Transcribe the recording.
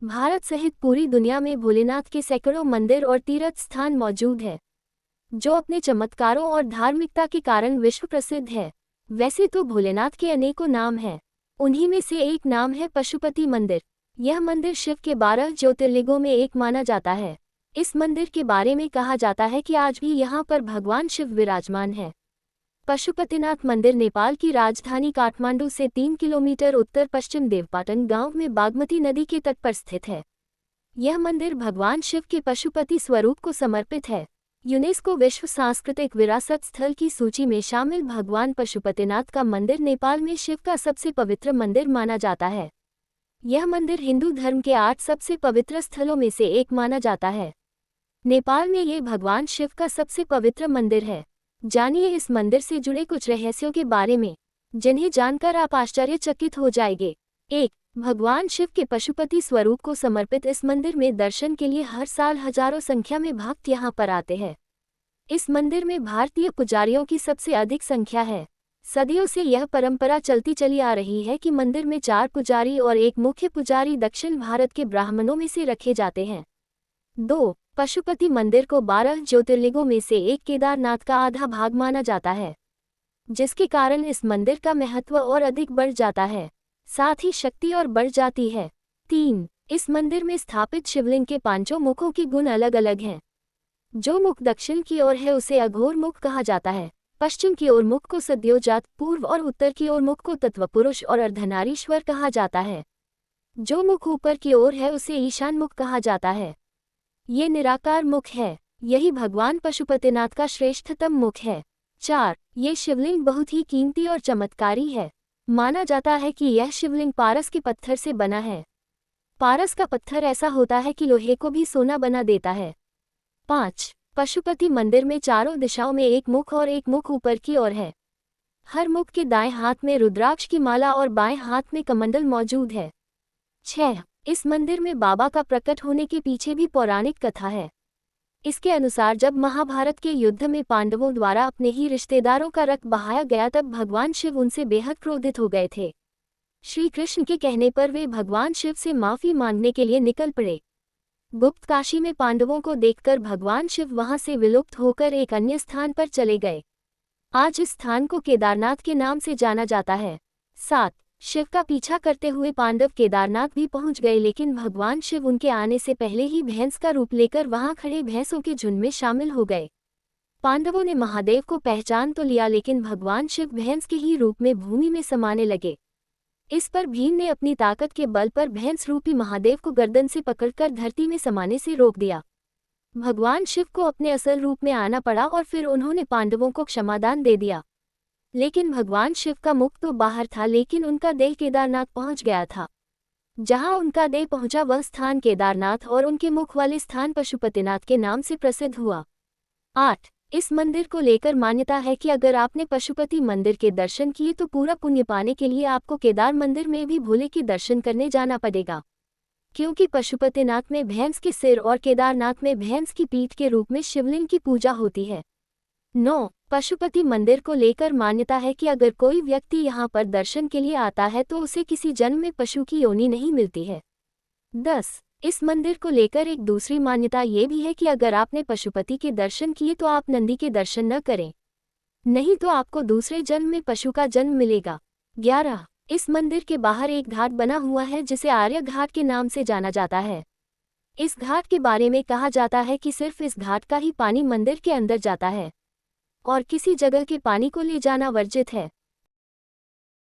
भारत सहित पूरी दुनिया में भोलेनाथ के सैकड़ों मंदिर और तीर्थ स्थान मौजूद है, जो अपने चमत्कारों और धार्मिकता के कारण विश्व प्रसिद्ध है। वैसे तो भोलेनाथ के अनेकों नाम हैं, उन्हीं में से एक नाम है पशुपति मंदिर। यह मंदिर शिव के 12 ज्योतिर्लिंगों में एक माना जाता है। इस मंदिर के बारे में कहा जाता है कि आज भी यहाँ पर भगवान शिव विराजमान है। पशुपतिनाथ मंदिर नेपाल की राजधानी काठमांडू से 3 किलोमीटर उत्तर पश्चिम देवपाटन गांव में बागमती नदी के तट पर स्थित है। यह मंदिर भगवान शिव के पशुपति स्वरूप को समर्पित है। यूनेस्को विश्व सांस्कृतिक विरासत स्थल की सूची में शामिल भगवान पशुपतिनाथ का मंदिर नेपाल में शिव का सबसे पवित्र मंदिर माना जाता है। यह मंदिर हिंदू धर्म के 8 सबसे पवित्र स्थलों में से एक माना जाता है। नेपाल में ये भगवान शिव का सबसे पवित्र मंदिर है। जानिए इस मंदिर से जुड़े कुछ रहस्यों के बारे में, जिन्हें जानकर आप आश्चर्यचकित हो जाएंगे। 1. भगवान शिव के पशुपति स्वरूप को समर्पित इस मंदिर में दर्शन के लिए हर साल हजारों संख्या में भक्त यहां पर आते हैं। इस मंदिर में भारतीय पुजारियों की सबसे अधिक संख्या है। सदियों से यह परंपरा चलती चली आ रही है कि मंदिर में 4 पुजारी और एक मुख्य पुजारी दक्षिण भारत के ब्राह्मणों में से रखे जाते हैं। 2. पशुपति मंदिर को 12 ज्योतिर्लिंगों में से एक केदारनाथ का आधा भाग माना जाता है, जिसके कारण इस मंदिर का महत्व और अधिक बढ़ जाता है, साथ ही शक्ति और बढ़ जाती है। 3. इस मंदिर में स्थापित शिवलिंग के 5 मुखों के गुण अलग अलग हैं। जो मुख दक्षिण की ओर है उसे अघोर मुख कहा जाता है, पश्चिम की ओर मुख को सद्योजात, पूर्व और उत्तर की ओर मुख को तत्वपुरुष और अर्धनारीश्वर कहा जाता है। जो मुख ऊपर की ओर है उसे ईशान मुख कहा जाता है। ये निराकार मुख है। यही भगवान पशुपतिनाथ का श्रेष्ठतम मुख है। 4. ये शिवलिंग बहुत ही कीमती और चमत्कारी है। माना जाता है कि यह शिवलिंग पारस के पत्थर से बना है। पारस का पत्थर ऐसा होता है कि लोहे को भी सोना बना देता है। 5. पशुपति मंदिर में चारों दिशाओं में एक मुख और एक मुख ऊपर की ओर है। हर मुख के दाएं हाथ में रुद्राक्ष की माला और बाएं हाथ में कमंडल मौजूद है। 6. इस मंदिर में बाबा का प्रकट होने के पीछे भी पौराणिक कथा है। इसके अनुसार जब महाभारत के युद्ध में पांडवों द्वारा अपने ही रिश्तेदारों का रक्त बहाया गया तब भगवान शिव उनसे बेहद क्रोधित हो गए थे। श्री कृष्ण के कहने पर वे भगवान शिव से माफी मांगने के लिए निकल पड़े। गुप्त काशी में पांडवों को देखकर भगवान शिव वहां से विलुप्त होकर एक अन्य स्थान पर चले गए। आज इस स्थान को केदारनाथ के नाम से जाना जाता है। 7. शिव का पीछा करते हुए पांडव केदारनाथ भी पहुंच गए, लेकिन भगवान शिव उनके आने से पहले ही भैंस का रूप लेकर वहां खड़े भैंसों के झुंड में शामिल हो गए। पांडवों ने महादेव को पहचान तो लिया, लेकिन भगवान शिव भैंस के ही रूप में भूमि में समाने लगे। इस पर भीम ने अपनी ताकत के बल पर भैंस रूपी महादेव को गर्दन से पकड़कर धरती में समाने से रोक दिया। भगवान शिव को अपने असल रूप में आना पड़ा और फिर उन्होंने पांडवों को क्षमादान दे दिया। लेकिन भगवान शिव का मुख तो बाहर था, लेकिन उनका देह केदारनाथ पहुंच गया था। जहां उनका देह पहुंचा वह स्थान केदारनाथ और उनके मुख वाले स्थान पशुपतिनाथ के नाम से प्रसिद्ध हुआ। 8. इस मंदिर को लेकर मान्यता है कि अगर आपने पशुपति मंदिर के दर्शन किए तो पूरा पुण्य पाने के लिए आपको केदार मंदिर में भी भोले के दर्शन करने जाना पड़ेगा, क्योंकि पशुपतिनाथ में भैंस के सिर और केदारनाथ में भैंस की पीठ के रूप में शिवलिंग की पूजा होती है। 9. पशुपति मंदिर को लेकर मान्यता है कि अगर कोई व्यक्ति यहाँ पर दर्शन के लिए आता है तो उसे किसी जन्म में पशु की योनि नहीं मिलती है। 10. इस मंदिर को लेकर एक दूसरी मान्यता ये भी है कि अगर आपने पशुपति के दर्शन किए तो आप नंदी के दर्शन न करें, नहीं तो आपको दूसरे जन्म में पशु का जन्म मिलेगा। 11. इस मंदिर के बाहर एक घाट बना हुआ है जिसे आर्य घाट के नाम से जाना जाता है। इस घाट के बारे में कहा जाता है कि सिर्फ इस घाट का ही पानी मंदिर के अंदर जाता है और किसी जगह के पानी को ले जाना वर्जित है।